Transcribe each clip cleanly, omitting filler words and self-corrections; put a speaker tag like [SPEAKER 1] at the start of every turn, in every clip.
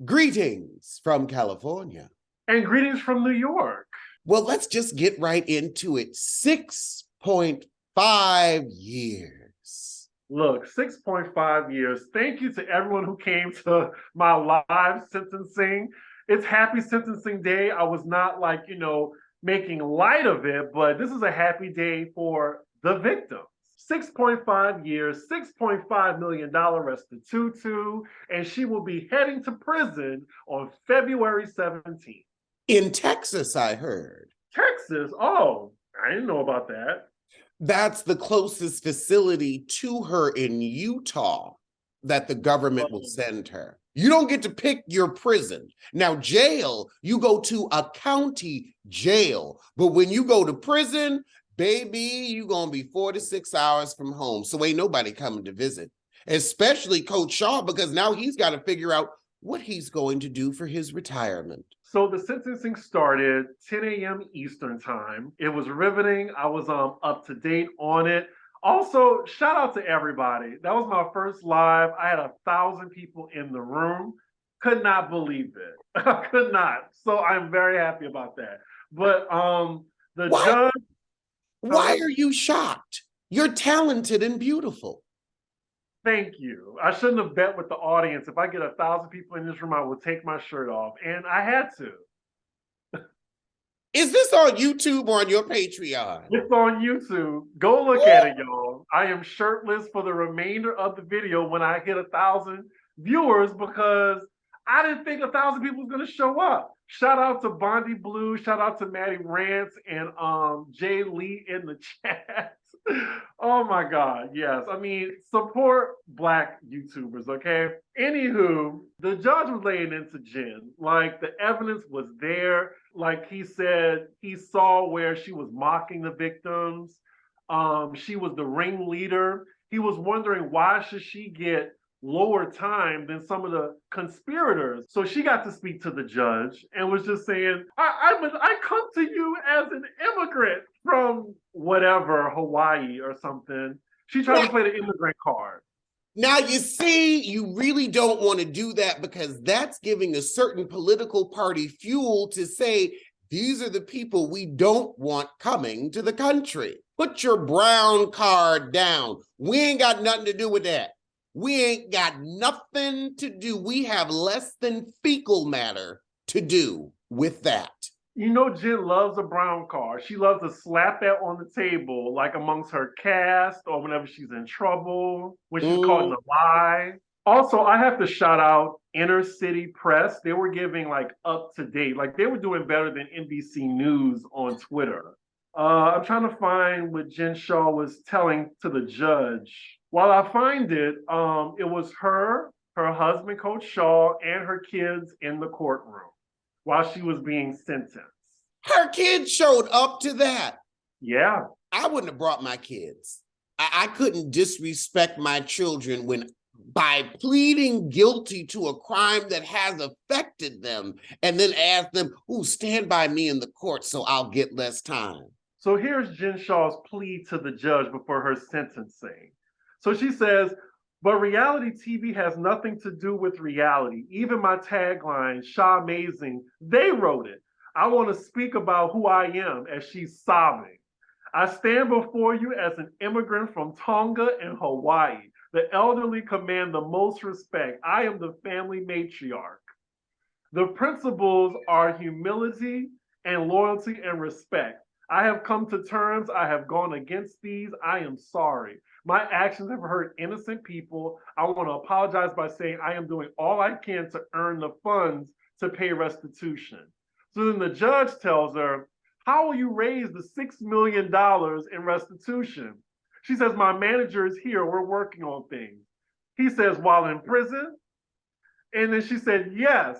[SPEAKER 1] Greetings from California.
[SPEAKER 2] And greetings from New York.
[SPEAKER 1] Well, let's just get right into it. 6.5 years.
[SPEAKER 2] Look, 6.5 years. Thank you to everyone who came to my live sentencing. It's happy sentencing day. I was not making light of it, but this is a happy day for the victims. 6.5 years, $6.5 million restitution, and she will be heading to prison on February 17th.
[SPEAKER 1] In Texas, I heard.
[SPEAKER 2] Texas? Oh, I didn't know about that.
[SPEAKER 1] That's the closest facility to her in Utah that the government will send her. You don't get to pick your prison. Now, jail, you go to a county jail. But when you go to prison, baby, you're going to be 4 to 6 hours from home. So ain't nobody coming to visit, especially Coach Shah, because now he's got to figure out what he's going to do for his retirement.
[SPEAKER 2] So the sentencing started 10 a.m. Eastern time. It was riveting. I was up to date on it. Also, shout out to everybody. That was my first live. I had 1,000 people in the room. Could not believe it. I could not. So I'm very happy about that. But the judge.
[SPEAKER 1] Why are you shocked? You're talented and beautiful.
[SPEAKER 2] Thank you. I shouldn't have bet with the audience. If I get 1,000 people in this room, I will take my shirt off. And I had to.
[SPEAKER 1] Is this on YouTube or on your Patreon?
[SPEAKER 2] It's on YouTube. Go look at it, y'all. I am shirtless for the remainder of the video when I hit 1,000 viewers because I didn't think 1,000 people was going to show up. Shout out to Bondi Blue. Shout out to Maddie Rance and Jay Lee in the chat. Oh my God, yes. I mean, support Black YouTubers, okay? Anywho, the judge was laying into Jen. Like, the evidence was there. Like he said, he saw where she was mocking the victims. She was the ringleader. He was wondering why should she get lower time than some of the conspirators. So she got to speak to the judge and was just saying, I come to you as an immigrant from whatever, Hawaii or something. She tried to play the immigrant card.
[SPEAKER 1] Now, you see, you really don't want to do that because that's giving a certain political party fuel to say, these are the people we don't want coming to the country. Put your brown card down. We ain't got nothing to do with that. We ain't got nothing to do. We have less than fecal matter to do with that.
[SPEAKER 2] You know, Jen loves a brown card. She loves to slap that on the table, like amongst her cast or whenever she's in trouble, when she's caught in a lie. Also, I have to shout out Inner City Press. They were giving like up to date, like they were doing better than NBC News on Twitter. I'm trying to find what Jen Shah was telling to the judge. While I find it, it was her husband, Coach Shah, and her kids in the courtroom while she was being sentenced.
[SPEAKER 1] Her kids showed up to that.
[SPEAKER 2] Yeah.
[SPEAKER 1] I wouldn't have brought my kids. I couldn't disrespect my children when by pleading guilty to a crime that has affected them and then ask them, stand by me in the court so I'll get less time.
[SPEAKER 2] So here's Jen Shah's plea to the judge before her sentencing. So she says, but reality TV has nothing to do with reality. Even my tagline, Shah Amazing, they wrote it. I want to speak about who I am, as she's sobbing. I stand before you as an immigrant from Tonga and Hawaii. The elderly command the most respect. I am the family matriarch. The principles are humility and loyalty and respect. I have come to terms. I have gone against these. I am sorry. My actions have hurt innocent people. I want to apologize by saying I am doing all I can to earn the funds to pay restitution. So then the judge tells her, how will you raise the $6 million in restitution? She says, my manager is here. We're working on things. He says, while in prison? And then she said, yes.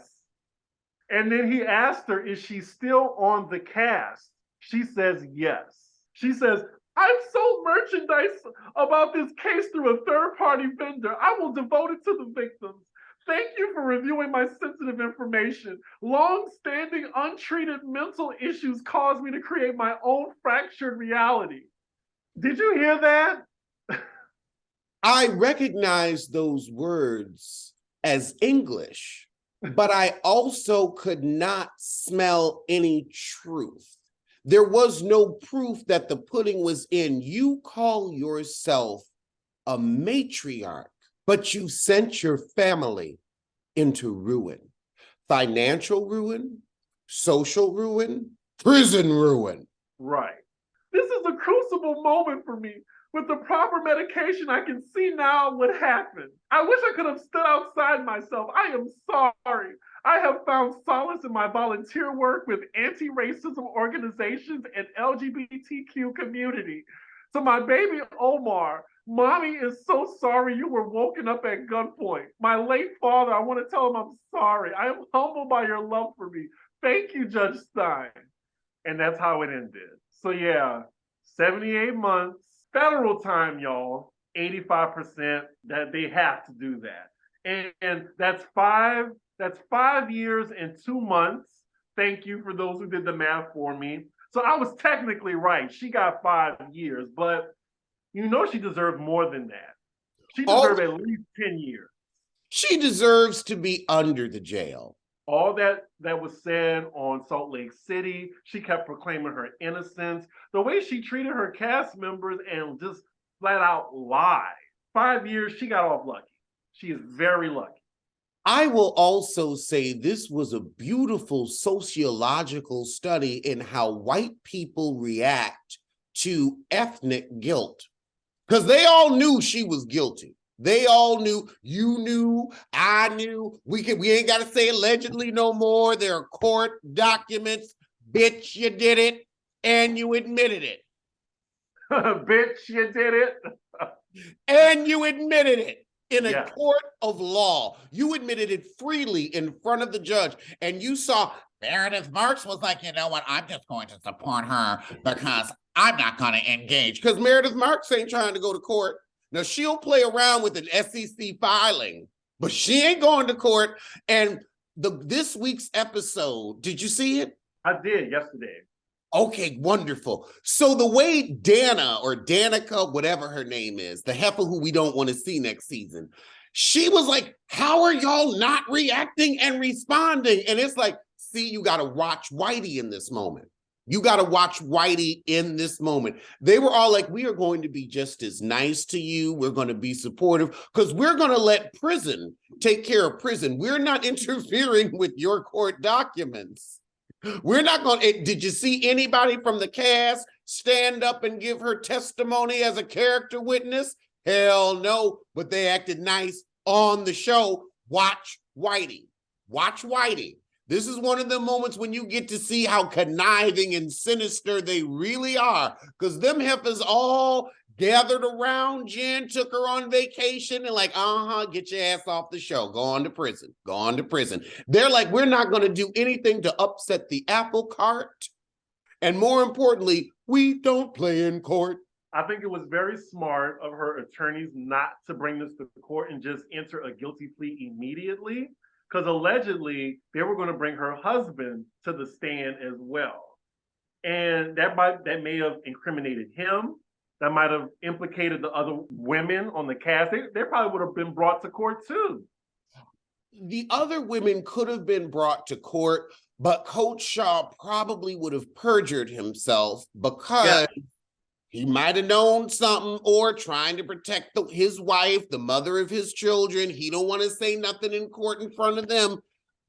[SPEAKER 2] And then he asked her, is she still on the cast? She says, yes. She says, I've sold merchandise about this case through a third-party vendor. I will devote it to the victims. Thank you for reviewing my sensitive information. Long-standing untreated mental issues caused me to create my own fractured reality. Did you hear that?
[SPEAKER 1] I recognize those words as English. but I also could not smell any truth. There was no proof that the pudding was in. You call yourself a matriarch, but you sent your family into ruin. Financial ruin, social ruin, prison ruin.
[SPEAKER 2] Right. This is a crucible moment for me. With the proper medication, I can see now what happened. I wish I could have stood outside myself. I am sorry. I have found solace in my volunteer work with anti-racism organizations and LGBTQ community. So my baby Omar, mommy is so sorry you were woken up at gunpoint. My late father, I want to tell him I'm sorry. I am humbled by your love for me. Thank you, Judge Stein. And that's how it ended. So yeah, 78 months, federal time, y'all, 85% that they have to do that. And that's 5 years and 2 months. Thank you for those who did the math for me. So I was technically right. She got 5 years, but you know she deserved more than that. She deserved at least 10 years.
[SPEAKER 1] She deserves to be under the jail.
[SPEAKER 2] All that was said on Salt Lake City, she kept proclaiming her innocence. The way she treated her cast members and just flat out lied. 5 years, she got off lucky. She is very lucky.
[SPEAKER 1] I will also say this was a beautiful sociological study in how white people react to ethnic guilt, because they all knew she was guilty. They all knew, you knew, I knew. We ain't got to say allegedly no more. There are court documents. Bitch, you did it, and you admitted it.
[SPEAKER 2] Bitch, you did it.
[SPEAKER 1] And you admitted it in a
[SPEAKER 2] Yeah.
[SPEAKER 1] court of law. You admitted it freely in front of the judge, and you saw Meredith Marks was like, you know what, I'm just going to support her because I'm not going to engage. Because Meredith Marks ain't trying to go to court. Now, she'll play around with an SEC filing, but she ain't going to court. And this week's episode, did you see it?
[SPEAKER 2] I did yesterday.
[SPEAKER 1] Okay, wonderful. So the way Dana or Danica, whatever her name is, the heifer who we don't want to see next season, she was like, how are y'all not reacting and responding? And it's like, see, you got to watch Whitey in this moment. You got to watch Whitey in this moment. They were all like, we are going to be just as nice to you. We're going to be supportive because we're going to let prison take care of prison. We're not interfering with your court documents. We're not going to. Did you see anybody from the cast stand up and give her testimony as a character witness? Hell no, but they acted nice on the show. Watch Whitey. Watch Whitey. This is one of the moments when you get to see how conniving and sinister they really are, because them heifers all gathered around Jen, took her on vacation, and like, get your ass off the show. Go on to prison. Go on to prison. They're like, we're not going to do anything to upset the apple cart. And more importantly, we don't play in court.
[SPEAKER 2] I think it was very smart of her attorneys not to bring this to court and just enter a guilty plea immediately, because allegedly they were going to bring her husband to the stand as well. And that may have incriminated him. That might have implicated the other women on the cast. They probably would have been brought to court too.
[SPEAKER 1] The other women could have been brought to court, but Coach Shah probably would have perjured himself because he might have known something, or trying to protect his wife, the mother of his children. He don't want to say nothing in court in front of them.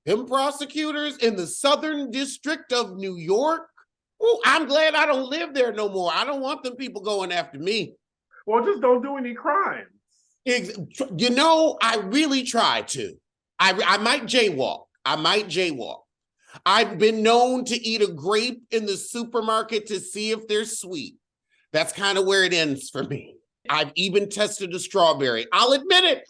[SPEAKER 1] Them prosecutors in the Southern District of New York, oh, I'm glad I don't live there no more. I don't want them people going after me.
[SPEAKER 2] Well, just don't do any crimes.
[SPEAKER 1] You know, I really try to. I might jaywalk. I've been known to eat a grape in the supermarket to see if they're sweet. That's kind of where it ends for me. I've even tested a strawberry. I'll admit it.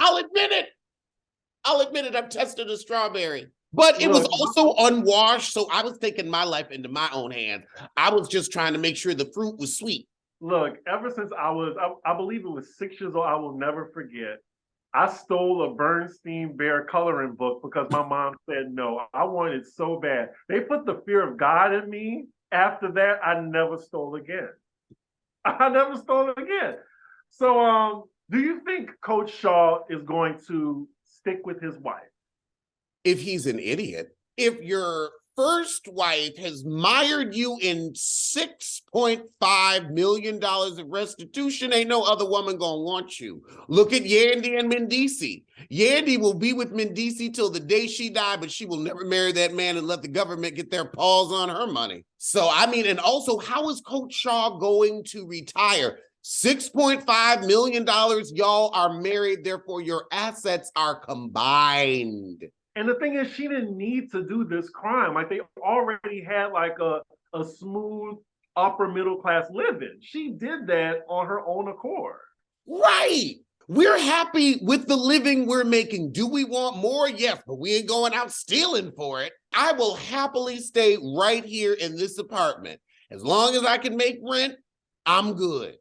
[SPEAKER 1] I've tested a strawberry. But it was also unwashed, so I was taking my life into my own hands. I was just trying to make sure the fruit was sweet.
[SPEAKER 2] Look, ever since I believe it was 6 years old, I will never forget. I stole a Bernstein Bear coloring book because my mom said no. I wanted it so bad. They put the fear of God in me. After that, I never stole again. So, do you think Coach Shah is going to stick with his wife?
[SPEAKER 1] If he's an idiot. If your first wife has mired you in $6.5 million of restitution, ain't no other woman gonna want you. Look at Yandy and Mendici. Yandy will be with Mendici till the day she died, but she will never marry that man and let the government get their paws on her money. So, I mean, and also, how is Coach Shah going to retire? $6.5 million, y'all are married, therefore your assets are combined.
[SPEAKER 2] And the thing is, she didn't need to do this crime. Like, they already had like a smooth upper middle class living. She did that on her own accord.
[SPEAKER 1] Right. We're happy with the living we're making. Do we want more? Yes, but we ain't going out stealing for it. I will happily stay right here in this apartment. As long as I can make rent, I'm good.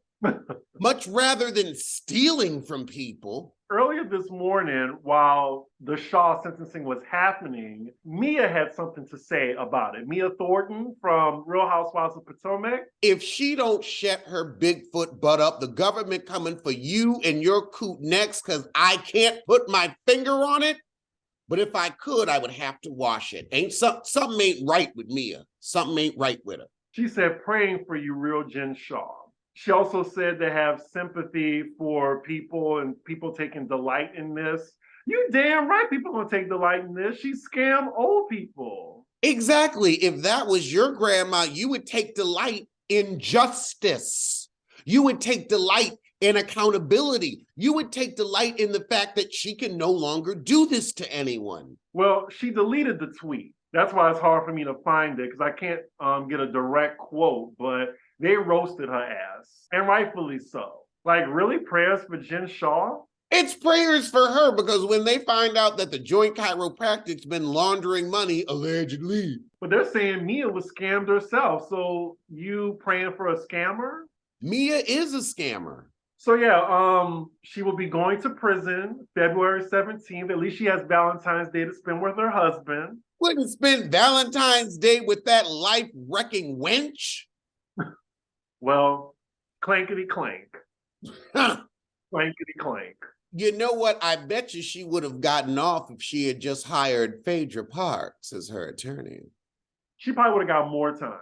[SPEAKER 1] Much rather than stealing from people.
[SPEAKER 2] Earlier this morning, while the Shah sentencing was happening, Mia had something to say about it. Mia Thornton from Real Housewives of Potomac.
[SPEAKER 1] If she don't shut her Bigfoot butt up, the government coming for you and your coot next, because I can't put my finger on it. But if I could, I would have to wash it. Something ain't right with Mia. Something ain't right with her.
[SPEAKER 2] She said, praying for you, real Jen Shah. She also said they have sympathy for people and people taking delight in this. You damn right people gonna take delight in this. She scammed old people.
[SPEAKER 1] Exactly. If that was your grandma, you would take delight in justice. You would take delight in accountability. You would take delight in the fact that she can no longer do this to anyone.
[SPEAKER 2] Well, she deleted the tweet. That's why it's hard for me to find it, because I can't get a direct quote, but they roasted her ass, and rightfully so. Like, really, prayers for Jen Shah?
[SPEAKER 1] It's prayers for her, because when they find out that the joint chiropractic's been laundering money, allegedly.
[SPEAKER 2] But they're saying Mia was scammed herself, so you praying for a scammer?
[SPEAKER 1] Mia is a scammer.
[SPEAKER 2] So yeah, she will be going to prison February 17th. At least she has Valentine's Day to spend with her husband.
[SPEAKER 1] Wouldn't spend Valentine's Day with that life-wrecking wench?
[SPEAKER 2] Well, clankety clank.
[SPEAKER 1] Huh.
[SPEAKER 2] Clankety clank.
[SPEAKER 1] You know what? I bet you she would have gotten off if she had just hired Phaedra Parks as her attorney.
[SPEAKER 2] She probably would have got more time.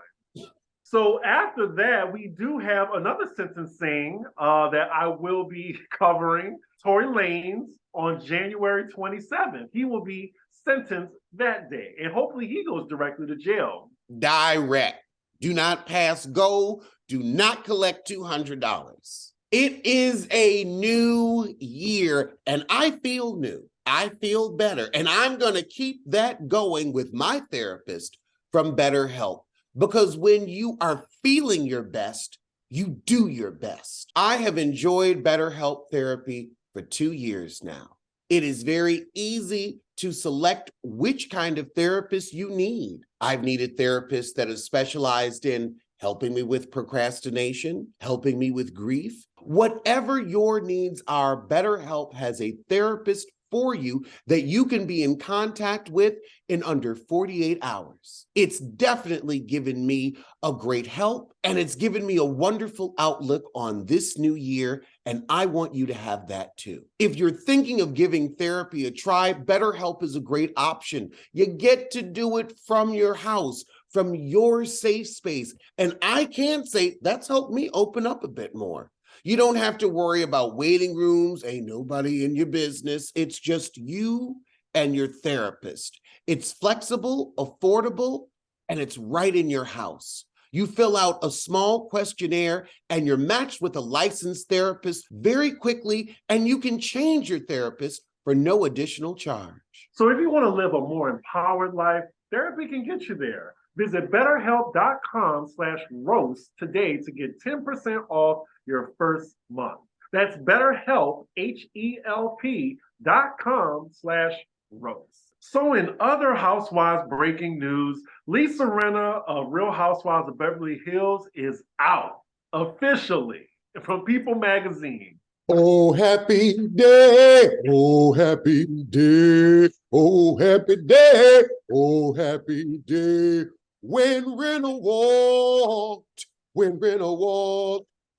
[SPEAKER 2] So after that, we do have another sentencing that I will be covering. Tory Lanez on January 27th. He will be sentenced that day, and hopefully he goes directly to jail.
[SPEAKER 1] Direct. Do not pass go. Do not collect $200. It is a new year, and I feel new. I feel better, and I'm going to keep that going with my therapist from BetterHelp, because when you are feeling your best, you do your best. I have enjoyed BetterHelp therapy for 2 years now. It is very easy to select which kind of therapist you need. I've needed therapists that have specialized in helping me with procrastination, helping me with grief. Whatever your needs are, BetterHelp has a therapist for you that you can be in contact with in under 48 hours. It's definitely given me a great help, and it's given me a wonderful outlook on this new year, and I want you to have that too. If you're thinking of giving therapy a try, BetterHelp is a great option. You get to do it from your house, from your safe space, and I can say that's helped me open up a bit more. You don't have to worry about waiting rooms. Ain't nobody in your business. It's just you and your therapist. It's flexible, affordable, and it's right in your house. You fill out a small questionnaire and you're matched with a licensed therapist very quickly, and you can change your therapist for no additional charge.
[SPEAKER 2] So if you want to live a more empowered life, therapy can get you there. Visit betterhelp.com/roast today to get 10% off your first month. That's BetterHelp, HELP.com/roast. So in other Housewives breaking news, Lisa Rinna of Real Housewives of Beverly Hills is out officially from People magazine.
[SPEAKER 1] Oh, happy day. Oh, happy day. Oh, happy day. Oh, happy day. When Rinna walked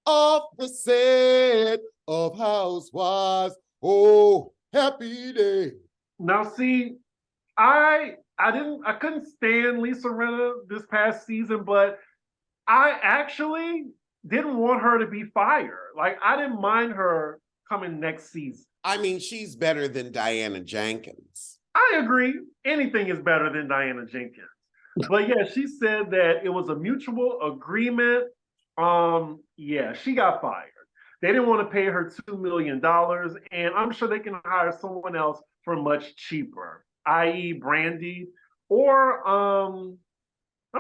[SPEAKER 1] off the set of Housewives. Oh, happy day.
[SPEAKER 2] Now, see, I couldn't stand Lisa Rinna this past season, but I actually didn't want her to be fired. Like, I didn't mind her coming next season.
[SPEAKER 1] I mean, she's better than Diana Jenkins.
[SPEAKER 2] I agree. Anything is better than Diana Jenkins. But yeah, she said that it was a mutual agreement. Yeah, she got fired. They didn't want to pay her $2 million, and I'm sure they can hire someone else for much cheaper, i.e. Brandy, or I'm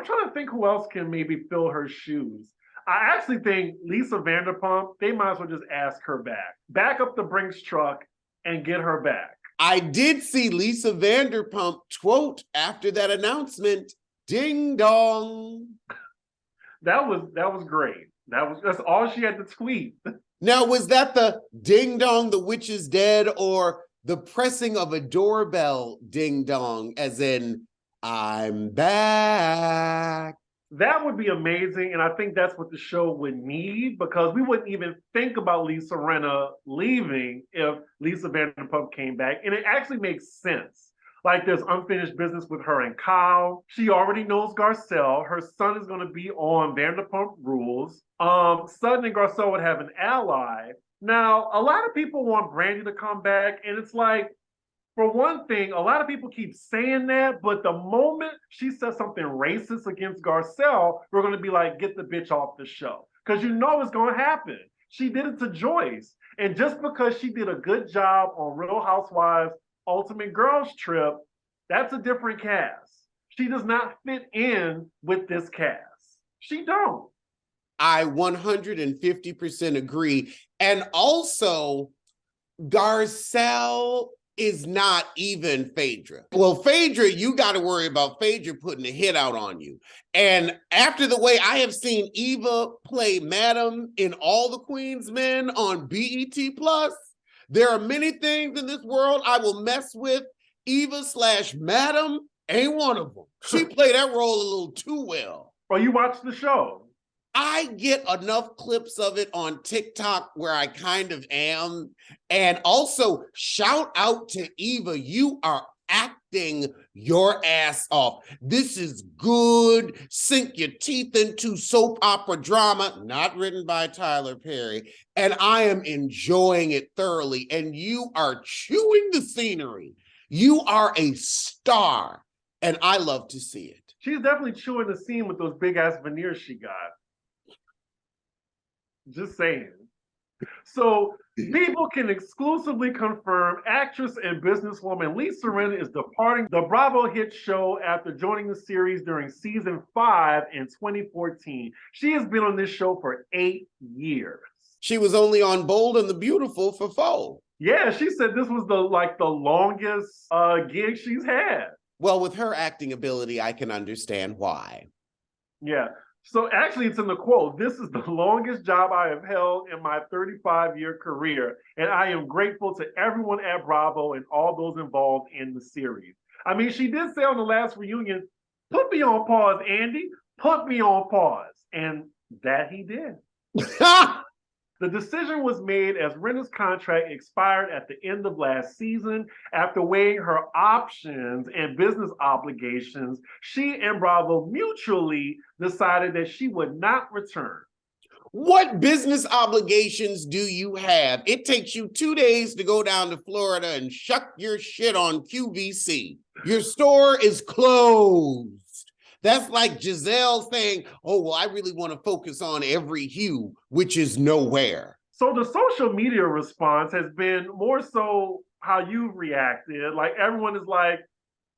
[SPEAKER 2] trying to think who else can maybe fill her shoes. I actually think Lisa Vanderpump, they might as well just ask her back. Back up the Brinks truck and get her back.
[SPEAKER 1] I did see Lisa Vanderpump quote after that announcement, "Ding dong."
[SPEAKER 2] That was great. That's all she had to tweet.
[SPEAKER 1] Now, was that the ding dong, the witch is dead, or the pressing of a doorbell ding dong, as in, I'm back?
[SPEAKER 2] That would be amazing, and I think that's what the show would need, because we wouldn't even think about Lisa Rinna leaving if Lisa Vanderpump came back, and it actually makes sense. Like, there's unfinished business with her and Kyle. She already knows Garcelle. Her son is going to be on Vanderpump Rules. Sutton and Garcelle would have an ally. Now, a lot of people want Brandy to come back, and it's like, for one thing, a lot of people keep saying that, but the moment she says something racist against Garcelle, we're going to be like, get the bitch off the show. Because you know it's going to happen. She did it to Joyce. And just because she did a good job on Real Housewives Ultimate Girls Trip, that's a different cast. She does not fit in with this cast. She don't.
[SPEAKER 1] I 150% agree. And also, Garcelle is not even Phaedra. Well, Phaedra, you got to worry about Phaedra putting a hit out on you. And after the way I have seen Eva play Madam in All the Queen's Men on BET Plus, there are many things in this world I will mess with. Eva/Madam ain't one of them. She played that role a little too well.
[SPEAKER 2] Well, you watched the show.
[SPEAKER 1] I get enough clips of it on TikTok where I kind of am. And also, shout out to Eva. You are acting your ass off. This is good. Sink your teeth into soap opera drama, not written by Tyler Perry. And I am enjoying it thoroughly. And you are chewing the scenery. You are a star. And I love to see it.
[SPEAKER 2] She's definitely chewing the scene with those big ass veneers she got. Just saying. So people can exclusively confirm actress and businesswoman Lisa Rinna is departing the Bravo hit show after joining the series during season 5 in 2014. She has been on this show for 8 years.
[SPEAKER 1] She was only on Bold and the Beautiful for 4.
[SPEAKER 2] Yeah, she said this was the longest gig she's had.
[SPEAKER 1] Well, with her acting ability, I can understand why.
[SPEAKER 2] Yeah. So actually, it's in the quote, "This is the longest job I have held in my 35-year career, and I am grateful to everyone at Bravo and all those involved in the series." I mean, she did say on the last reunion, "Put me on pause, Andy. Put me on pause." And that he did. The decision was made as Rinna's contract expired at the end of last season. After weighing her options and business obligations, she and Bravo mutually decided that she would not return.
[SPEAKER 1] What business obligations do you have? It takes you 2 days to go down to Florida and shuck your shit on QVC. Your store is closed. That's like Giselle saying, "Oh, well, I really want to focus on Every Hue," which is nowhere.
[SPEAKER 2] So the social media response has been more so how you reacted. Like, everyone is like,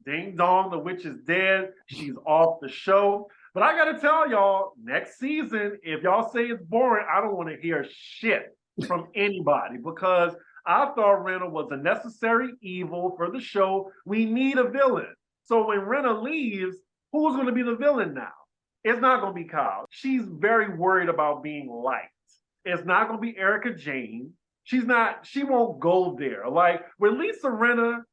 [SPEAKER 2] "Ding dong, the witch is dead. She's off the show." But I got to tell y'all, next season, if y'all say it's boring, I don't want to hear shit from anybody, because I thought Rinna was a necessary evil for the show. We need a villain. So when Rinna leaves, who's going to be the villain now? It's not going to be Kyle. She's very worried about being liked. It's not going to be Erica Jane. She won't go there. Like, with Lisa Rinna,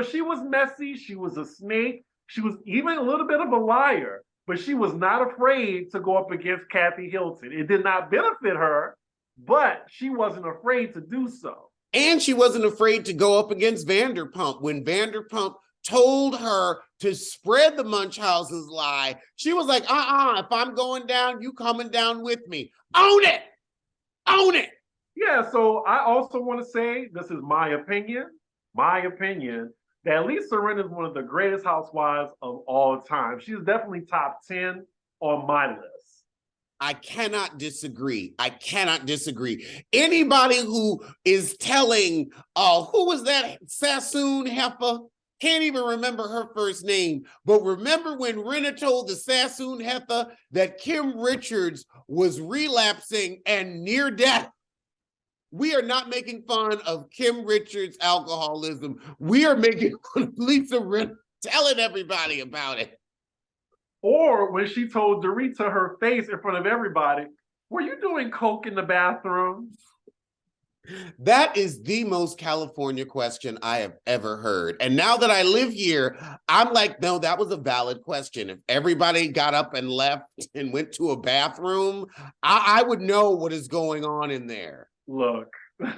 [SPEAKER 2] she was messy. She was a snake. She was even a little bit of a liar, but she was not afraid to go up against Kathy Hilton. It did not benefit her, but she wasn't afraid to do so.
[SPEAKER 1] And she wasn't afraid to go up against Vanderpump when Vanderpump told her to spread the Munchausen's lie. She was like, if I'm going down, you coming down with me. Own it. Own it.
[SPEAKER 2] Yeah, so I also want to say, this is my opinion, that Lisa Rinna is one of the greatest housewives of all time. She's definitely top 10 on my list.
[SPEAKER 1] I cannot disagree. Anybody who is telling, who was that Sassoon heifer? Can't even remember her first name. But remember when Rinna told the Sassoon heifer that Kim Richards was relapsing and near death? We are not making fun of Kim Richards' alcoholism. We are making fun of Lisa Rinna telling everybody about it.
[SPEAKER 2] Or when she told Dorit to her face in front of everybody, were you doing coke in the bathroom?
[SPEAKER 1] That is the most California question I have ever heard. And now that I live here, I'm like, no, that was a valid question. If everybody got up and left and went to a bathroom, I would know what is going on in there.
[SPEAKER 2] Look, yeah,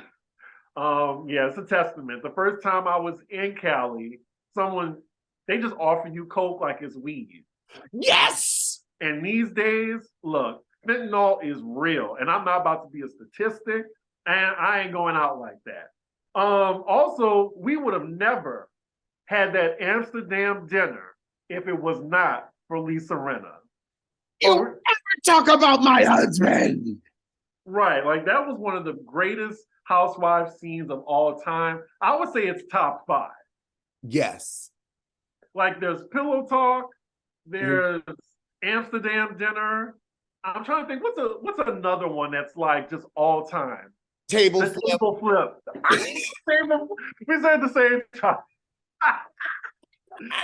[SPEAKER 2] it's a testament. The first time I was in Cali, they just offer you coke like it's weed.
[SPEAKER 1] Yes!
[SPEAKER 2] And these days, look, fentanyl is real. And I'm not about to be a statistic, and I ain't going out like that. Also, we would have never had that Amsterdam dinner if it was not for Lisa Rinna.
[SPEAKER 1] You never talk about my husband.
[SPEAKER 2] Right, like that was one of the greatest housewives scenes of all time. I would say it's top 5.
[SPEAKER 1] Yes.
[SPEAKER 2] Like there's pillow talk, there's Amsterdam dinner. I'm trying to think what's another one that's like just all time.
[SPEAKER 1] Table
[SPEAKER 2] flip. We said at the same time.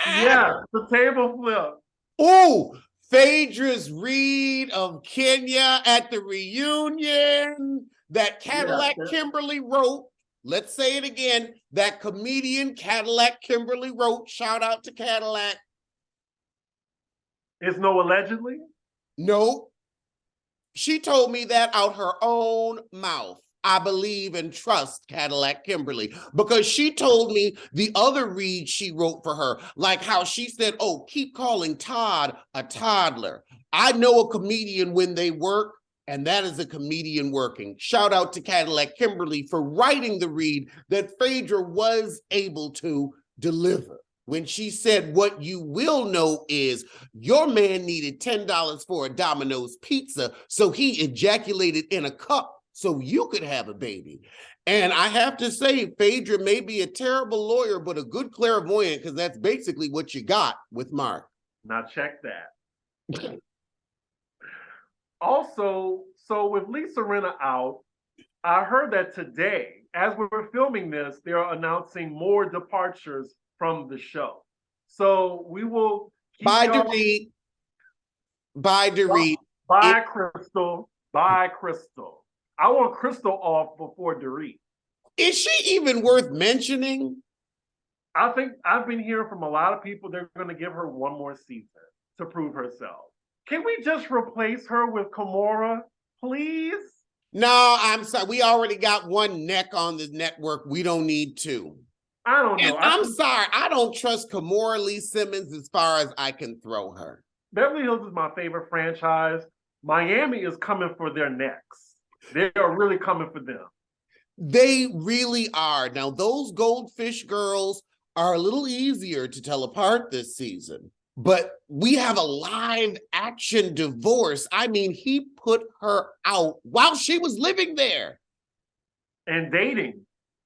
[SPEAKER 2] Yeah, the table flip.
[SPEAKER 1] Oh, Phaedra's read of Kenya at the reunion that Cadillac Kimberly wrote. Let's say it again. That comedian Cadillac Kimberly wrote. Shout out to Cadillac.
[SPEAKER 2] It's no allegedly?
[SPEAKER 1] No. She told me that out her own mouth. I believe and trust Cadillac Kimberly because she told me the other read she wrote for her, like how she said, oh, keep calling Todd a toddler. I know a comedian when they work, and that is a comedian working. Shout out to Cadillac Kimberly for writing the read that Phaedra was able to deliver. When she said, what you will know is your man needed $10 for a Domino's pizza, so he ejaculated in a cup so you could have a baby. And I have to say, Phaedra may be a terrible lawyer, but a good clairvoyant, because that's basically what you got with Mark.
[SPEAKER 2] Now check that. Also, so with Lisa Rinna out, I heard that today, as we're filming this, they're announcing more departures from the show. So we will keep
[SPEAKER 1] Bye, Dorit. Bye, Dorit.
[SPEAKER 2] Bye, Crystal. Bye, Crystal. I want Crystal off before Dorit.
[SPEAKER 1] Is she even worth mentioning?
[SPEAKER 2] I think I've been hearing from a lot of people they're going to give her one more season to prove herself. Can we just replace her with Kimora, please?
[SPEAKER 1] No, I'm sorry. We already got one neck on the network. We don't need two.
[SPEAKER 2] I don't know.
[SPEAKER 1] I'm sorry. I don't trust Kimora Lee Simmons as far as I can throw her.
[SPEAKER 2] Beverly Hills is my favorite franchise. Miami is coming for their necks. They are really coming for them.
[SPEAKER 1] They really are. Now, those Goldfish girls are a little easier to tell apart this season. But we have a live action divorce. I mean, he put her out while she was living there.
[SPEAKER 2] And dating.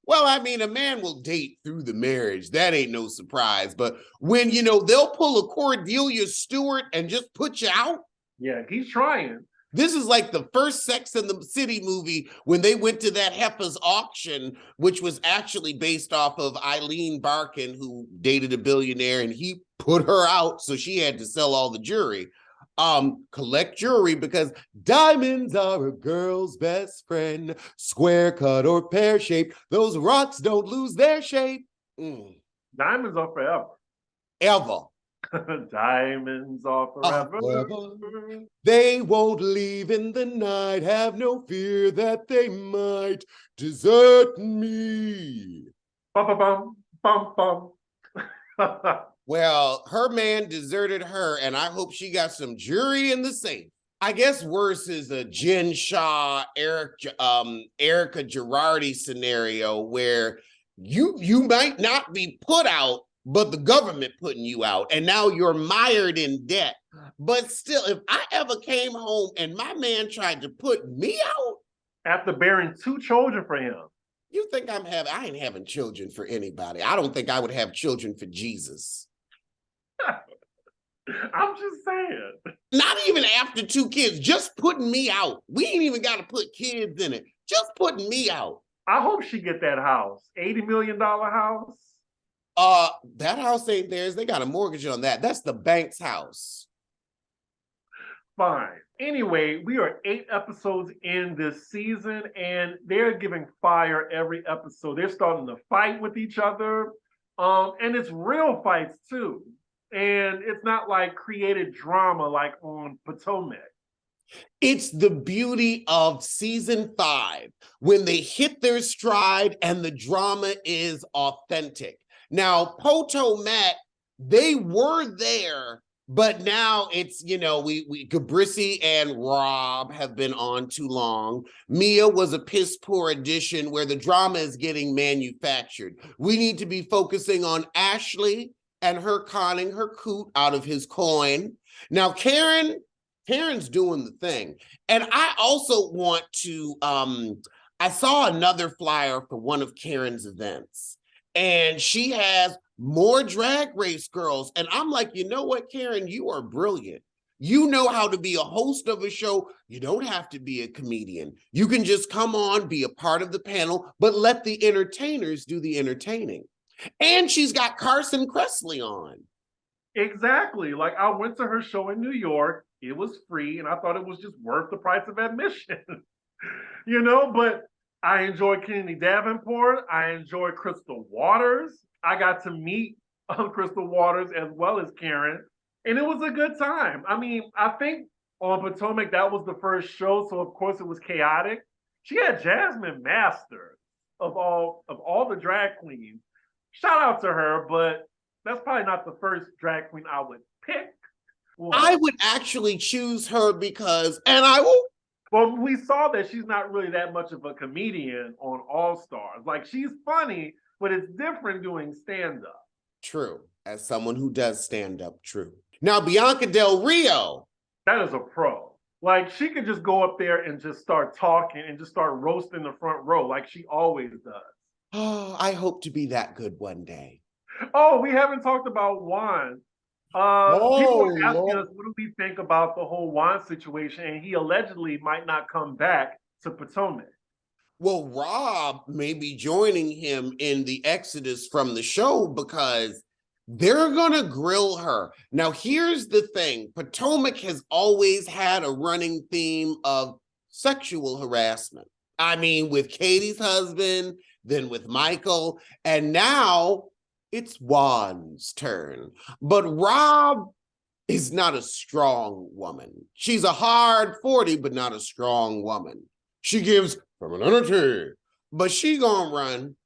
[SPEAKER 1] Well, I mean, a man will date through the marriage. That ain't no surprise. But when, they'll pull a Cordelia Stewart and just put you out.
[SPEAKER 2] Yeah, he's trying.
[SPEAKER 1] This is like the first Sex and the City movie when they went to that heifer's auction, which was actually based off of Eileen Barkin, who dated a billionaire, and he put her out, so she had to sell all the jewelry. Collect jewelry because diamonds are a girl's best friend. Square cut or pear shaped, those rocks don't lose their shape.
[SPEAKER 2] Diamonds are forever.
[SPEAKER 1] Ever.
[SPEAKER 2] Diamonds are forever.
[SPEAKER 1] They won't leave in the night. Have no fear that they might desert me.
[SPEAKER 2] Bum, bum, bum, bum, bum.
[SPEAKER 1] Well, her man deserted her, and I hope she got some jewelry in the safe. I guess worse is a Jen Shah, Erica Girardi scenario where you might not be put out, but the government putting you out, and now you're mired in debt. But still, if I ever came home and my man tried to put me out
[SPEAKER 2] after bearing 2 children for him.
[SPEAKER 1] You think I ain't having children for anybody. I don't think I would have children for Jesus.
[SPEAKER 2] I'm just saying.
[SPEAKER 1] Not even after 2 kids, just putting me out. We ain't even got to put kids in it. Just putting me out.
[SPEAKER 2] I hope she get that house. $80 million house.
[SPEAKER 1] That house ain't theirs. They got a mortgage on that. That's the bank's house.
[SPEAKER 2] Fine. Anyway, we are 8 episodes in this season, and they're giving fire every episode. They're starting to fight with each other, and it's real fights too. And it's not like created drama like on Potomac.
[SPEAKER 1] It's the beauty of season 5 when they hit their stride and the drama is authentic. Now, Potomac, they were there, but now it's, we Gabrisi and Rob have been on too long. Mia was a piss poor addition where the drama is getting manufactured. We need to be focusing on Ashley and her conning her coot out of his coin. Now, Karen's doing the thing. And I also want to, I saw another flyer for one of Karen's events, and she has more Drag Race girls. And I'm like, you know what, Karen, you are brilliant. You know how to be a host of a show. You don't have to be a comedian. You can just come on, be a part of the panel, but let the entertainers do the entertaining. And she's got Carson Kressley on.
[SPEAKER 2] Exactly. Like, I went to her show in New York. It was free, and I thought it was just worth the price of admission. But I enjoyed Kennedy Davenport. I enjoyed Crystal Waters. I got to meet Crystal Waters as well as Karen, and it was a good time. I mean, I think on Potomac, that was the first show, so of course it was chaotic. She had Jasmine Masters of all the drag queens. Shout out to her, but that's probably not the first drag queen I would pick. Well,
[SPEAKER 1] I would actually choose her because, and I will.
[SPEAKER 2] Well, we saw that she's not really that much of a comedian on All Stars. Like, she's funny, but it's different doing stand-up.
[SPEAKER 1] True. As someone who does stand-up, true. Now, Bianca Del Rio.
[SPEAKER 2] That is a pro. Like, she could just go up there and just start talking and just start roasting the front row like she always does.
[SPEAKER 1] Oh, I hope to be that good one day.
[SPEAKER 2] Oh, we haven't talked about Juan. People are asking us, what do we think about the whole Juan situation? And he allegedly might not come back to Potomac.
[SPEAKER 1] Well, Rob may be joining him in the exodus from the show because they're going to grill her. Now, here's the thing. Potomac has always had a running theme of sexual harassment. I mean, with Katie's husband, then with Michael, and now it's Juan's turn. But Rob is not a strong woman. She's a hard 40, but not a strong woman. She gives femininity, but she gonna run.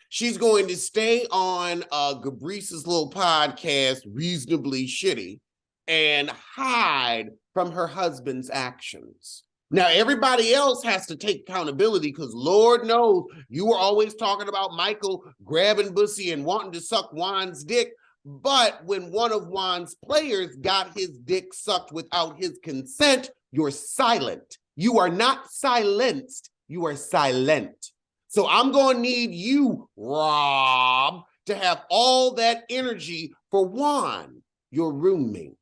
[SPEAKER 1] She's going to stay on Gabrice's little podcast, Reasonably Shitty, and hide from her husband's actions. Now, everybody else has to take accountability because Lord knows you were always talking about Michael grabbing Bussy and wanting to suck Juan's dick. But when one of Juan's players got his dick sucked without his consent, you're silent. You are not silenced. You are silent. So I'm going to need you, Rob, to have all that energy for Juan, your roommate.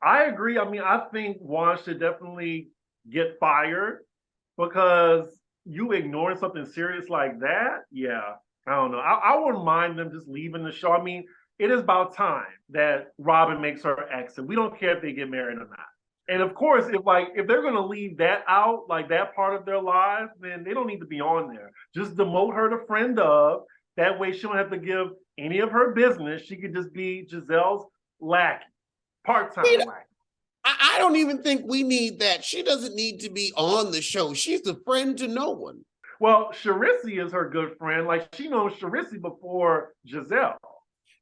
[SPEAKER 2] I agree. I mean, I think Juan should definitely get fired because you ignoring something serious like that. Yeah, I don't know. I wouldn't mind them just leaving the show. I mean, it is about time that Robin makes her exit. We don't care if they get married or not. And of course, if they're going to leave that out, like that part of their lives, then they don't need to be on there. Just demote her to friend of. That way she don't have to give any of her business. She could just be Giselle's lackey, part-time lackey.
[SPEAKER 1] I don't even think we need that. She doesn't need to be on the show. She's a friend to no one.
[SPEAKER 2] Well, Charisse is her good friend. Like, she knows Charisse before Giselle.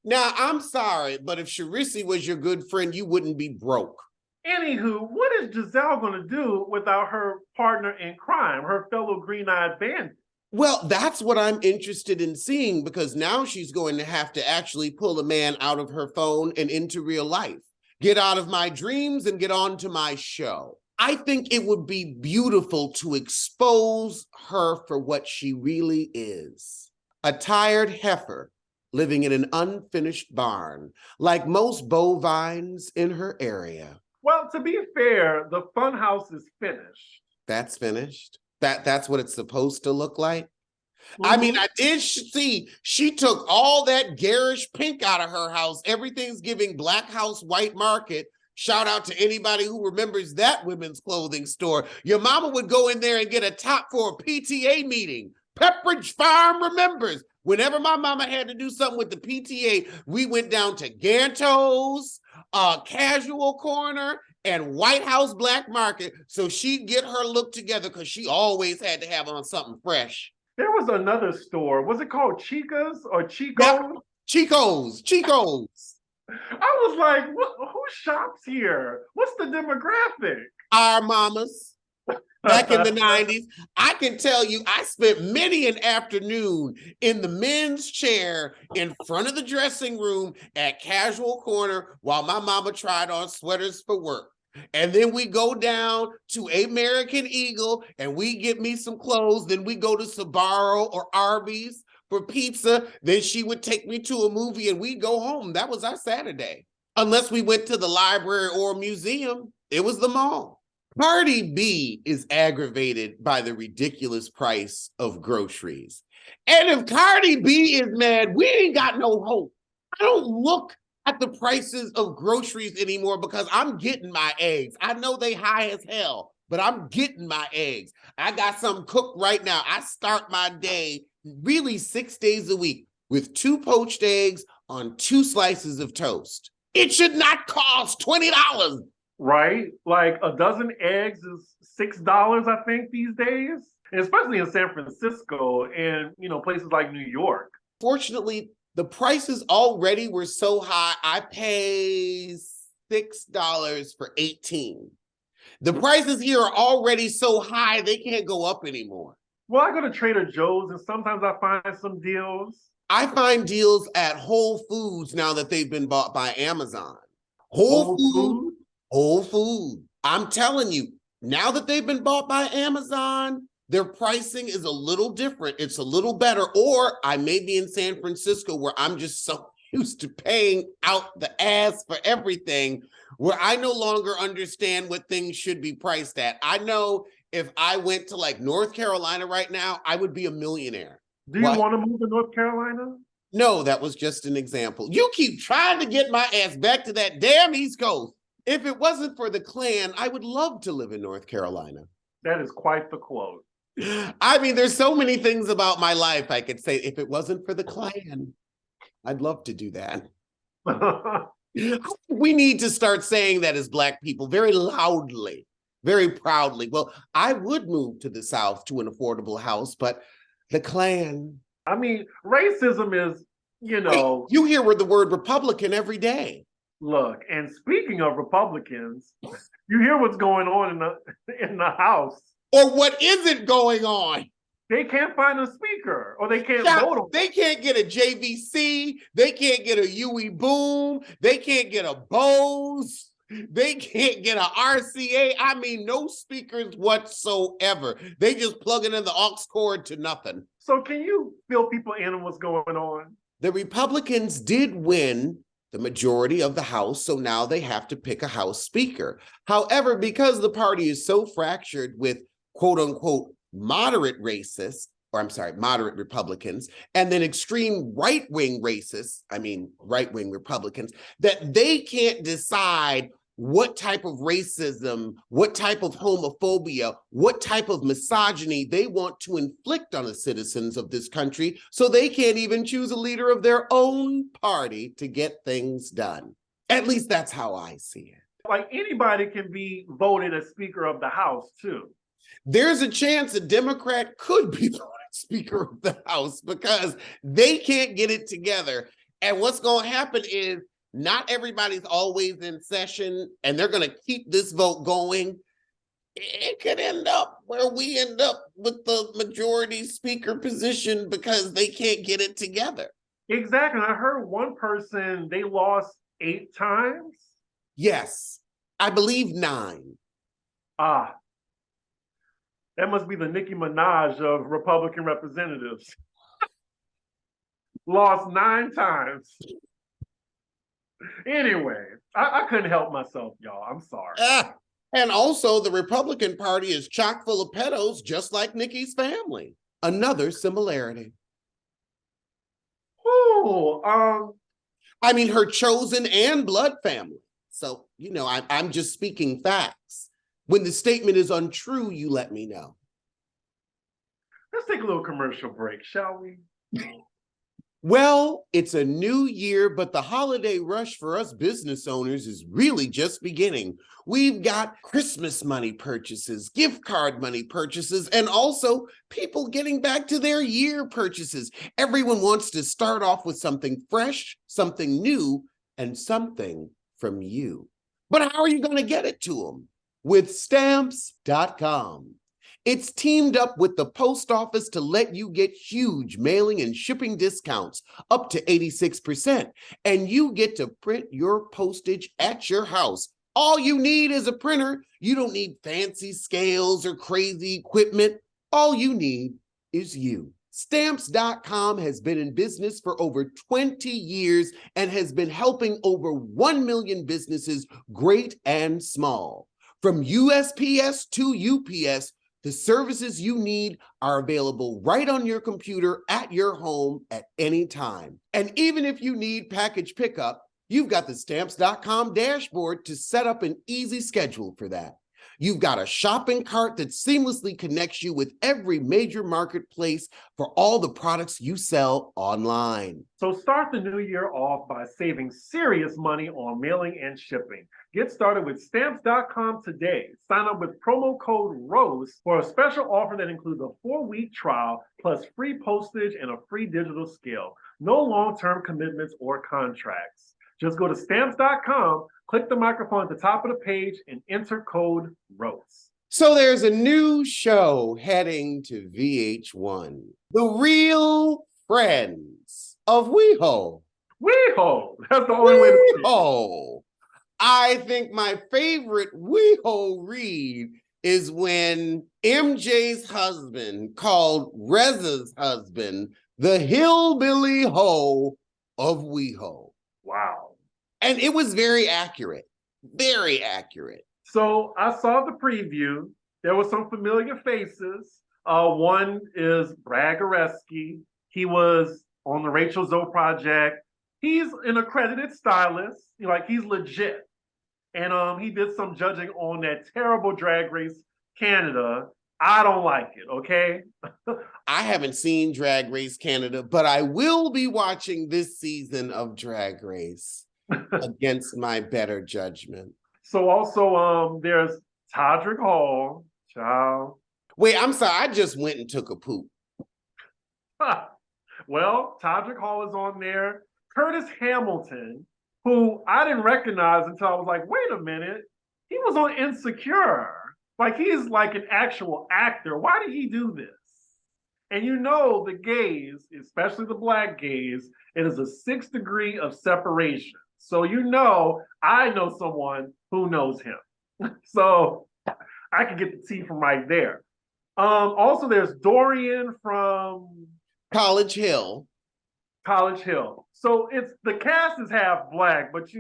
[SPEAKER 1] Now, I'm sorry, but if Sharisi was your good friend, you wouldn't be broke.
[SPEAKER 2] Anywho, what is Giselle going to do without her partner in crime, her fellow green-eyed bandit?
[SPEAKER 1] Well, that's what I'm interested in seeing, because now she's going to have to actually pull a man out of her phone and into real life. Get out of my dreams and get on to my show. I think it would be beautiful to expose her for what she really is. A tired heifer living in an unfinished barn, like most bovines in her area.
[SPEAKER 2] Well, to be fair, the funhouse is finished.
[SPEAKER 1] That's finished? That's what it's supposed to look like? I mean, I did see she took all that garish pink out of her house. Everything's giving Black House White Market. Shout out to anybody who remembers that women's clothing store. Your mama would go in there and get a top for a PTA meeting. Pepperidge Farm remembers. Whenever my mama had to do something with the PTA, we went down to Ganto's, Casual Corner, and White House Black Market, so she'd get her look together, because she always had to have on something fresh.
[SPEAKER 2] There was another store. Was it called Chica's or Chico's?
[SPEAKER 1] Yep. Chico's.
[SPEAKER 2] I was like, who shops here? What's the demographic?
[SPEAKER 1] Our mamas. Back in the 90s, I can tell you, I spent many an afternoon in the men's chair in front of the dressing room at Casual Corner while my mama tried on sweaters for work. And then we go down to American Eagle and we get me some clothes. Then we go to Sbarro or Arby's for pizza. Then she would take me to a movie and we'd go home. That was our Saturday. Unless we went to the library or museum, it was the mall. Cardi B is aggravated by the ridiculous price of groceries. And if Cardi B is mad, we ain't got no hope. I don't look at the prices of groceries anymore because I'm getting my eggs. I know they high as hell, but I'm getting my eggs. I got some cooked right now. I start my day really 6 days a week with 2 poached eggs on 2 slices of toast. It should not cost $20.
[SPEAKER 2] Right? Like a dozen eggs is $6, I think, these days. And especially in San Francisco and, places like New York.
[SPEAKER 1] Fortunately, the prices already were so high, I pay $6 for 18. The prices here are already so high, they can't go up anymore.
[SPEAKER 2] Well, I go to Trader Joe's and sometimes I find some deals.
[SPEAKER 1] I find deals at Whole Foods now that they've been bought by Amazon. Whole Food. I'm telling you, now that they've been bought by Amazon, their pricing is a little different. It's a little better. Or I may be in San Francisco where I'm just so used to paying out the ass for everything, where I no longer understand what things should be priced at. I know if I went to like North Carolina right now, I would be a millionaire.
[SPEAKER 2] Do you want to move to North Carolina?
[SPEAKER 1] No, that was just an example. You keep trying to get my ass back to that damn East Coast. If it wasn't for the Klan, I would love to live in North Carolina.
[SPEAKER 2] That is quite the quote.
[SPEAKER 1] I mean, there's so many things about my life I could say, if it wasn't for the Klan, I'd love to do that. We need to start saying that as Black people very loudly, very proudly. Well, I would move to the South to an affordable house, but the Klan.
[SPEAKER 2] I mean, racism is,
[SPEAKER 1] Hey, you hear the word Republican every day.
[SPEAKER 2] Look, and speaking of Republicans, you hear what's going on in the House.
[SPEAKER 1] Or what isn't going on?
[SPEAKER 2] They can't find a speaker, or they can't vote on.
[SPEAKER 1] They can't get a JVC. They can't get a Huey Boom. They can't get a Bose. They can't get a RCA. I mean, no speakers whatsoever. They just plug it in the aux cord to nothing.
[SPEAKER 2] So can you fill people in on what's going on? The
[SPEAKER 1] Republicans did win the majority of the House, so now they have to pick a House Speaker. However, because the party is so fractured with quote unquote moderate Republicans, and then extreme right-wing Republicans, that they can't decide what type of racism, what type of homophobia, what type of misogyny they want to inflict on the citizens of this country, so they can't even choose a leader of their own party to get things done. At least that's how I see it.
[SPEAKER 2] Like anybody can be voted as Speaker of the House too.
[SPEAKER 1] There's a chance a Democrat could be voted Speaker of the House because they can't get it together. And what's going to happen is not everybody's always in session, and they're going to keep this vote going. It could end up where we end up with the majority speaker position because they can't get it together.
[SPEAKER 2] Exactly. I heard one person, they lost 8 times.
[SPEAKER 1] Yes, I believe 9.
[SPEAKER 2] Ah, that must be the Nicki Minaj of Republican representatives. Lost 9 times. Anyway, I couldn't help myself, y'all. I'm sorry.
[SPEAKER 1] And also, the Republican Party is chock full of pedos, just like Nikki's family. Another similarity.
[SPEAKER 2] Ooh,
[SPEAKER 1] I mean, her chosen and blood family. So, I'm just speaking facts. When the statement is untrue, you let me know.
[SPEAKER 2] let's take a little commercial break, shall we?
[SPEAKER 1] Well, it's a new year, but the holiday rush for us business owners is really just beginning. We've got Christmas money purchases, gift card money purchases, and also people getting back to their year purchases. Everyone wants to start off with something fresh, something new, and something from you. But how are you going to get it to them? With Stamps.com. It's teamed up with the post office to let you get huge mailing and shipping discounts up to 86%, and you get to print your postage at your house. All you need is a printer. You don't need fancy scales or crazy equipment. All you need is you. Stamps.com has been in business for over 20 years and has been helping over 1 million businesses, great and small. From USPS to UPS, the services you need are available right on your computer at your home at any time. And even if you need package pickup, you've got the Stamps.com dashboard to set up an easy schedule for that. You've got a shopping cart that seamlessly connects you with every major marketplace for all the products you sell online.
[SPEAKER 2] So start the new year off by saving serious money on mailing and shipping. Get started with Stamps.com today. Sign up with promo code ROSE for a special offer that includes a 4-week trial plus free postage and a free digital scale. No long-term commitments or contracts. Just go to Stamps.com, click the microphone at the top of the page, and enter code ROSE.
[SPEAKER 1] So there's a new show heading to VH1. The Real Friends of WeHo.
[SPEAKER 2] WeHo! That's the only way to say it.
[SPEAKER 1] WeHo. I think my favorite WeHo read is when MJ's husband called Reza's husband the hillbilly hoe of WeHo.
[SPEAKER 2] Wow.
[SPEAKER 1] And it was very accurate. Very accurate.
[SPEAKER 2] So I saw the preview. There were some familiar faces. One is Brad Goreski. He was on the Rachel Zoe project. He's an accredited stylist. He's legit. And he did some judging on that terrible Drag Race Canada. I don't like it, okay?
[SPEAKER 1] I haven't seen Drag Race Canada, but I will be watching this season of Drag Race against my better judgment.
[SPEAKER 2] So also there's Todrick Hall. Child.
[SPEAKER 1] Wait, I'm sorry. I just went and took a poop.
[SPEAKER 2] Well, Todrick Hall is on there. Curtis Hamilton, who I didn't recognize until I was like, wait a minute. He was on Insecure. He's like an actual actor. Why did he do this? And the gays, especially the Black gays, it is a 6th degree of separation. So I know someone who knows him. So I can get the tea from right there. Also, there's Dorian from
[SPEAKER 1] College Hill.
[SPEAKER 2] College Hill. So the cast is half Black, but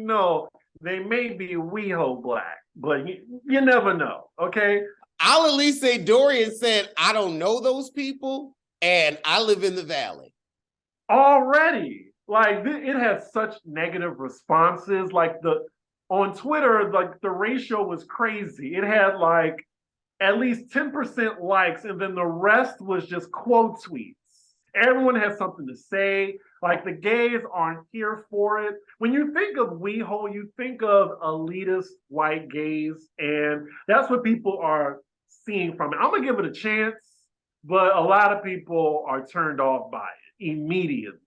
[SPEAKER 2] they may be WeHo Black, but you never know, okay?
[SPEAKER 1] I'll at least say Dorian said, I don't know those people, and I live in the Valley.
[SPEAKER 2] Already. It has such negative responses. On Twitter, the ratio was crazy. It had at least 10% likes, and then the rest was just quote tweets. Everyone has something to say. The gays aren't here for it. When you think of WeHo, you think of elitist white gays, and that's what people are seeing from it. I'm gonna give it a chance, but a lot of people are turned off by it immediately.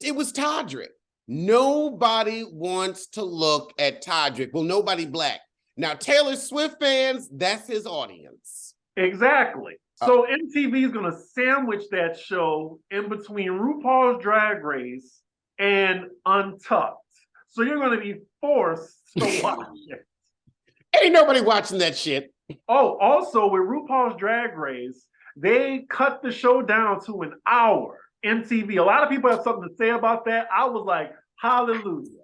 [SPEAKER 1] It was Todrick. Nobody wants to look at Todrick. Well, nobody black. Now, Taylor Swift fans, that's his audience.
[SPEAKER 2] Exactly. So MTV is going to sandwich that show in between RuPaul's Drag Race and Untucked. So you're going to be forced to watch it.
[SPEAKER 1] Ain't nobody watching that shit.
[SPEAKER 2] Oh, also with RuPaul's Drag Race, they cut the show down to an hour. MTV. A lot of people have something to say about that. I was like, hallelujah.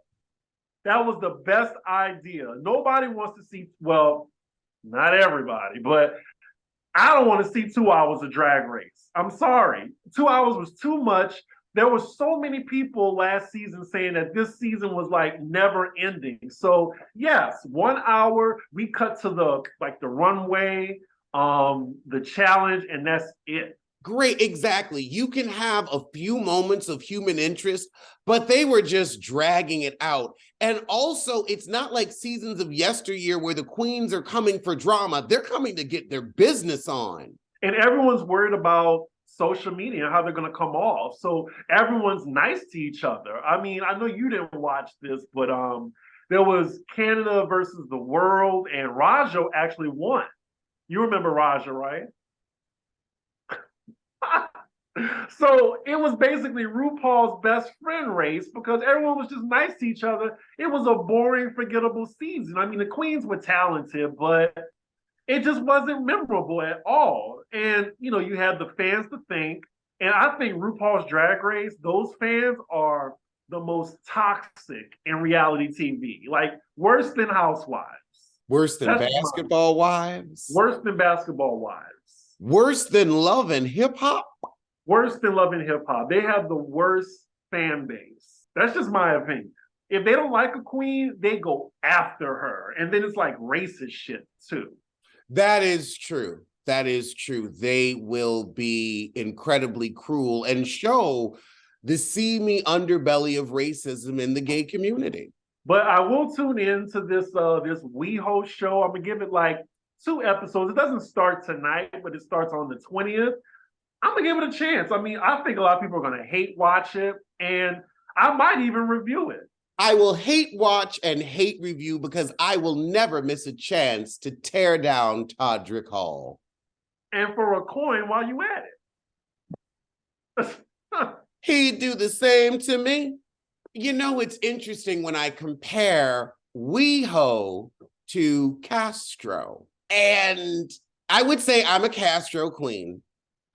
[SPEAKER 2] That was the best idea. Nobody wants to see, well, not everybody, but I don't want to see 2 hours of Drag Race. I'm sorry. 2 hours was too much. There were so many people last season saying that this season was like never ending. So yes, 1 hour, we cut to the runway, the challenge, and that's it.
[SPEAKER 1] Great, exactly. You can have a few moments of human interest, but they were just dragging it out. And also, it's not like seasons of yesteryear where the queens are coming for drama. They're coming to get their business on.
[SPEAKER 2] And everyone's worried about social media and how they're going to come off. So everyone's nice to each other. I mean, I know you didn't watch this, but there was Canada versus the world, and Raja actually won. You remember Raja, right? So it was basically RuPaul's best friend race because everyone was just nice to each other. It was a boring, forgettable season. I mean, the queens were talented, but it just wasn't memorable at all. And, you know, you had the fans to thank. And I think RuPaul's Drag Race, those fans are the most toxic in reality TV. Like, worse than Housewives.
[SPEAKER 1] Worse than Basketball Wives.
[SPEAKER 2] Worse than Basketball Wives.
[SPEAKER 1] Worse than Love and Hip Hop.
[SPEAKER 2] Worse than Love and Hip Hop. They have the worst fan base. That's just my opinion. If they don't like a queen, they go after her. And then it's like racist shit too.
[SPEAKER 1] That is true. That is true. They will be incredibly cruel and show the seamy underbelly of racism in the gay community.
[SPEAKER 2] But I will tune in to this WeHo show. I'm gonna give it like 2 episodes. It doesn't start tonight, but it starts on the 20th. I'm gonna give it a chance. I mean, I think a lot of people are gonna hate watch it, and I might even review it.
[SPEAKER 1] I will hate watch and hate review because I will never miss a chance to tear down Todrick Hall.
[SPEAKER 2] And for a coin while you at it.
[SPEAKER 1] He'd do the same to me. You know, it's interesting when I compare WeHo to Castro. And I would say I'm a Castro queen.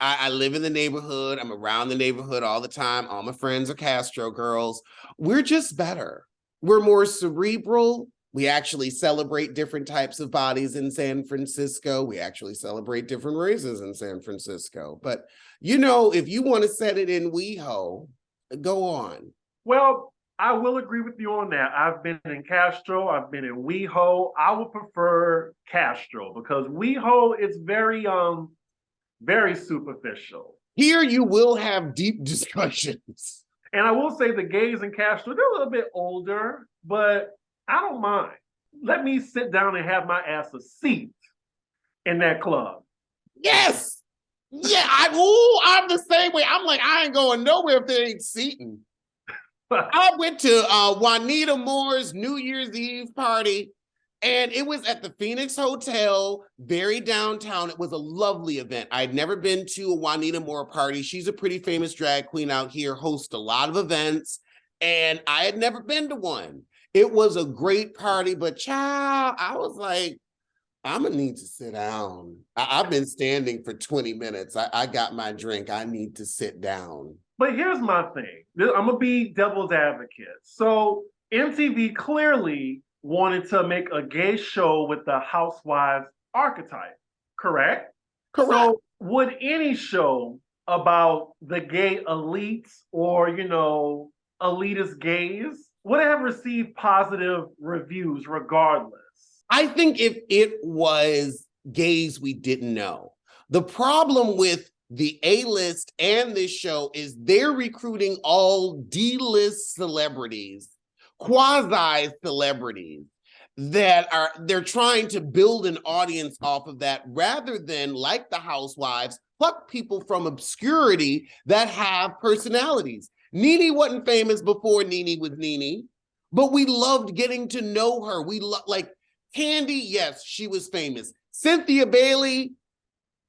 [SPEAKER 1] I live in the neighborhood. I'm around the neighborhood all the time. All my friends are Castro girls. We're just better. We're more cerebral. We actually celebrate different types of bodies in San Francisco. We actually celebrate different races in San Francisco. But, you know, if you want to set it in WeHo, go on.
[SPEAKER 2] Well, I will agree with you on that. I've been in Castro. I've been in WeHo. I would prefer Castro because WeHo is very superficial.
[SPEAKER 1] Here you will have deep discussions.
[SPEAKER 2] And I will say the gays in Castro, they're a little bit older, but I don't mind. Let me sit down and have my ass a seat in that club.
[SPEAKER 1] Yes. Yeah, I'm the same way. I'm like, I ain't going nowhere if they ain't seating. I went to Juanita Moore's New Year's Eve party, and it was at the Phoenix Hotel, very downtown. It was a lovely event. I'd never been to a Juanita Moore party. She's a pretty famous drag queen out here, hosts a lot of events, and I had never been to one. It was a great party, but child, I was like, I'm gonna need to sit down. I've been standing for 20 minutes. I got my drink. I need to sit down.
[SPEAKER 2] But here's my thing. I'm gonna be devil's advocate. So MTV clearly wanted to make a gay show with the housewives archetype, correct?
[SPEAKER 1] Correct.
[SPEAKER 2] So would any show about the gay elites or, you know, elitist gays would have received positive reviews regardless?
[SPEAKER 1] I think if it was gays we didn't know. The problem with the A-list and this show is they're recruiting all D-list celebrities, quasi-celebrities they're trying to build an audience off of that rather than, like the housewives, pluck people from obscurity that have personalities. Nene wasn't famous before Nene was Nene, but we loved getting to know her. We like Candy, yes, she was famous. Cynthia Bailey,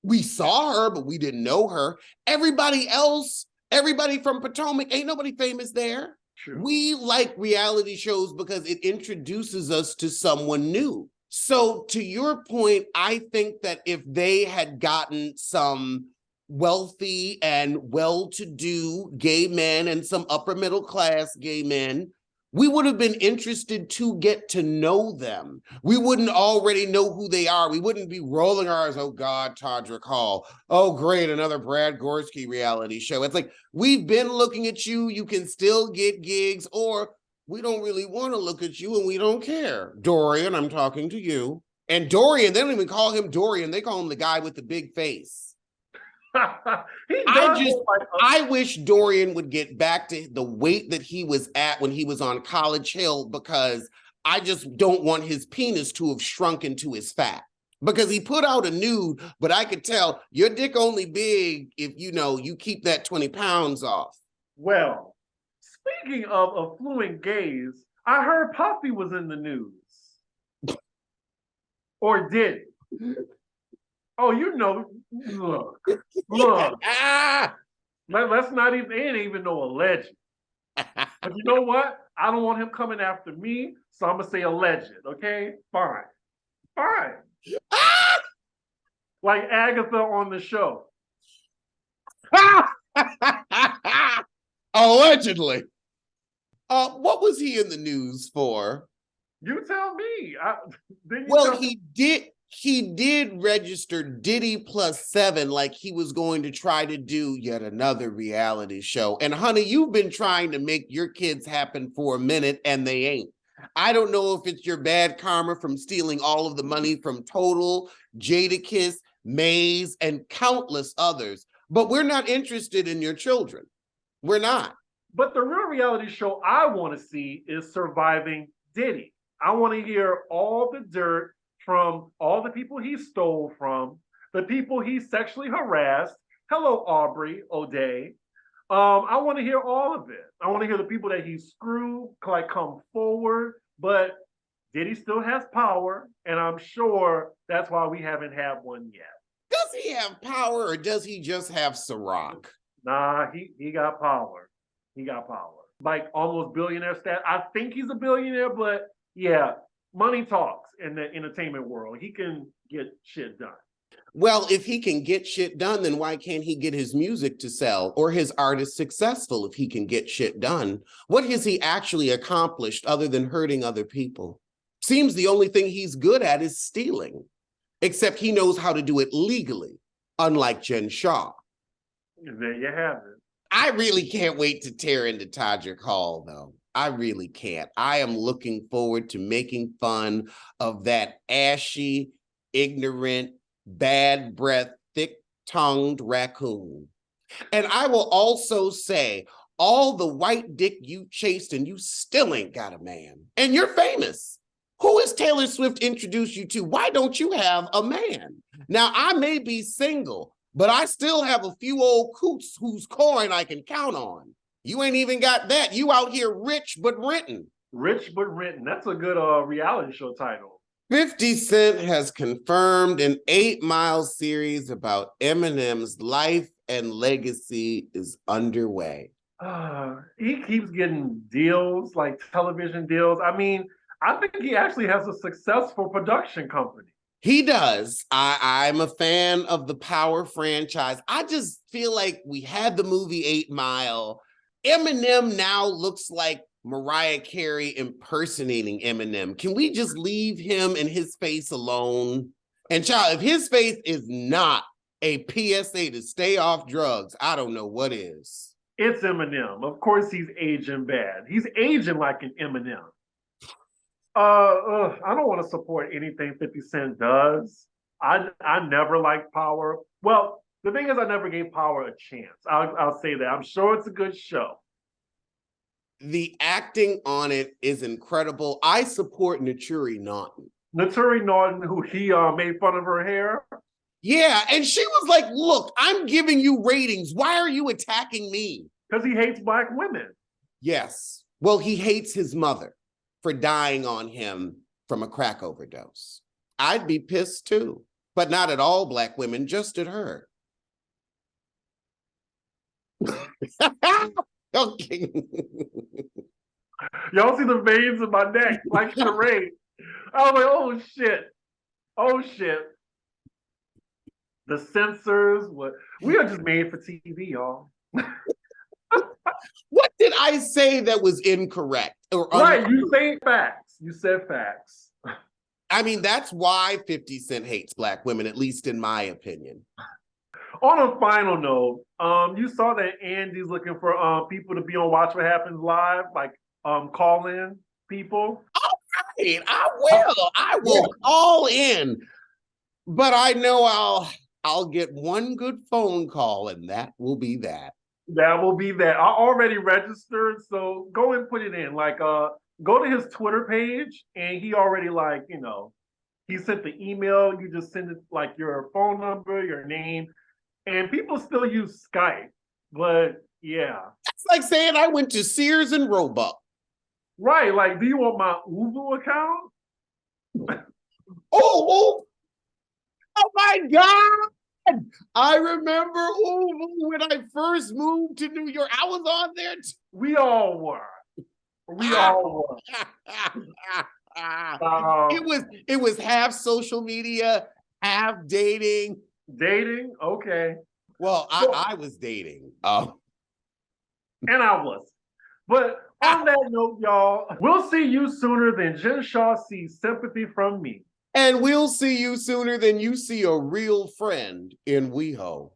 [SPEAKER 1] we saw her, but we didn't know her. Everybody else, everybody from Potomac, ain't nobody famous there.
[SPEAKER 2] True.
[SPEAKER 1] We like reality shows because it introduces us to someone new. So to your point, I think that if they had gotten some wealthy and well-to-do gay men and some upper middle class gay men, we would have been interested to get to know them. We wouldn't already know who they are. We wouldn't be rolling our eyes, oh God, Todrick Hall. Oh, great, another Brad Gorski reality show. It's like, we've been looking at you, you can still get gigs, or we don't really want to look at you and we don't care. Dorian, I'm talking to you. And Dorian, they don't even call him Dorian, they call him the guy with the big face. I wish Dorian would get back to the weight that he was at when he was on College Hill, because I just don't want his penis to have shrunk into his fat. Because he put out a nude, but I could tell your dick only big if you keep that 20 pounds off.
[SPEAKER 2] Well, speaking of affluent gays, I heard Puffy was in the news. Or did he? Oh, look. Let's not even, they ain't even no alleged. But you know what? I don't want him coming after me, so I'm going to say alleged, okay? Fine. Like Agatha on the show.
[SPEAKER 1] Allegedly. What was he in the news for?
[SPEAKER 2] You tell me.
[SPEAKER 1] He did register Diddy +7, like he was going to try to do yet another reality show. And honey, you've been trying to make your kids happen for a minute and they ain't. I don't know if it's your bad karma from stealing all of the money from Total, Jadakiss, Maze, and countless others, but we're not interested in your children. We're not.
[SPEAKER 2] But the real reality show I want to see is Surviving Diddy. I want to hear all the dirt from all the people he stole from, the people he sexually harassed. Hello, Aubrey O'Day. I want to hear all of it. I want to hear the people that he screwed, come forward, but Diddy still has power, and I'm sure that's why we haven't had one yet.
[SPEAKER 1] Does he have power, or does he just have Ciroc?
[SPEAKER 2] Nah, he got power. He got power. Like almost billionaire stat. I think he's a billionaire, but yeah, money talks in the entertainment world. He can get shit done.
[SPEAKER 1] Well, if he can get shit done, then why can't he get his music to sell or his artist successful if he can get shit done? What has he actually accomplished other than hurting other people? Seems the only thing he's good at is stealing, except he knows how to do it legally, unlike Jen Shah.
[SPEAKER 2] There you have it.
[SPEAKER 1] I really can't wait to tear into Todrick Hall, though. I really can't. I am looking forward to making fun of that ashy, ignorant, bad breath, thick-tongued raccoon. And I will also say, all the white dick you chased and you still ain't got a man. And you're famous. Who has Taylor Swift introduced you to? Why don't you have a man? Now, I may be single, but I still have a few old coots whose coin I can count on. You ain't even got that. You out here rich but renting.
[SPEAKER 2] Rich but renting. That's a good reality show title.
[SPEAKER 1] 50 Cent has confirmed an 8 Mile series about Eminem's life and legacy is underway.
[SPEAKER 2] He keeps getting deals, like television deals. I mean, I think he actually has a successful production company.
[SPEAKER 1] He does. I'm a fan of the Power franchise. I just feel like we had the movie 8 Mile. Eminem now looks like Mariah Carey impersonating Eminem. Can we just leave him and his face alone? And child, if his face is not a PSA to stay off drugs, I don't know what is.
[SPEAKER 2] It's Eminem. Of course he's aging bad. He's aging like an Eminem. I don't want to support anything 50 Cent does. I never liked Power. Well, the thing is, I never gave Power a chance. I'll say that. I'm sure it's a good show.
[SPEAKER 1] The acting on it is incredible. I support Naturi Naughton.
[SPEAKER 2] Naturi Naughton, who he made fun of her hair.
[SPEAKER 1] Yeah, and she was like, look, I'm giving you ratings. Why are you attacking me?
[SPEAKER 2] Because he hates Black women.
[SPEAKER 1] Yes. Well, he hates his mother for dying on him from a crack overdose. I'd be pissed too, but not at all Black women, just at her. Okay.
[SPEAKER 2] Y'all see the veins in my neck, like charade. I was like, oh shit. Oh shit. The censors, what we are just made for TV, y'all.
[SPEAKER 1] What did I say that was incorrect?
[SPEAKER 2] Right, you say facts. You said facts.
[SPEAKER 1] I mean, that's why 50 Cent hates Black women, at least in my opinion.
[SPEAKER 2] On a final note, you saw that Andy's looking for people to be on Watch What Happens Live, like call in people.
[SPEAKER 1] All right, I will call in, but I know I'll get one good phone call, and that will be that.
[SPEAKER 2] That will be that. I already registered, so go and put it in. Like, go to his Twitter page, and he already he sent the email. You just send it like your phone number, your name, and people still use Skype. But yeah,
[SPEAKER 1] it's like saying I went to Sears and Roebuck.
[SPEAKER 2] Right? Like, do you want my Uvu account?
[SPEAKER 1] Oh my God! I remember when I first moved to New York. I was on there.
[SPEAKER 2] We all were. We all
[SPEAKER 1] were. It was half social media, half dating.
[SPEAKER 2] Dating, okay.
[SPEAKER 1] Well, I was dating.
[SPEAKER 2] And I was. But on that note, y'all, we'll see you sooner than Jen Shah sees sympathy from me.
[SPEAKER 1] And we'll see you sooner than you see a real friend in WeHo.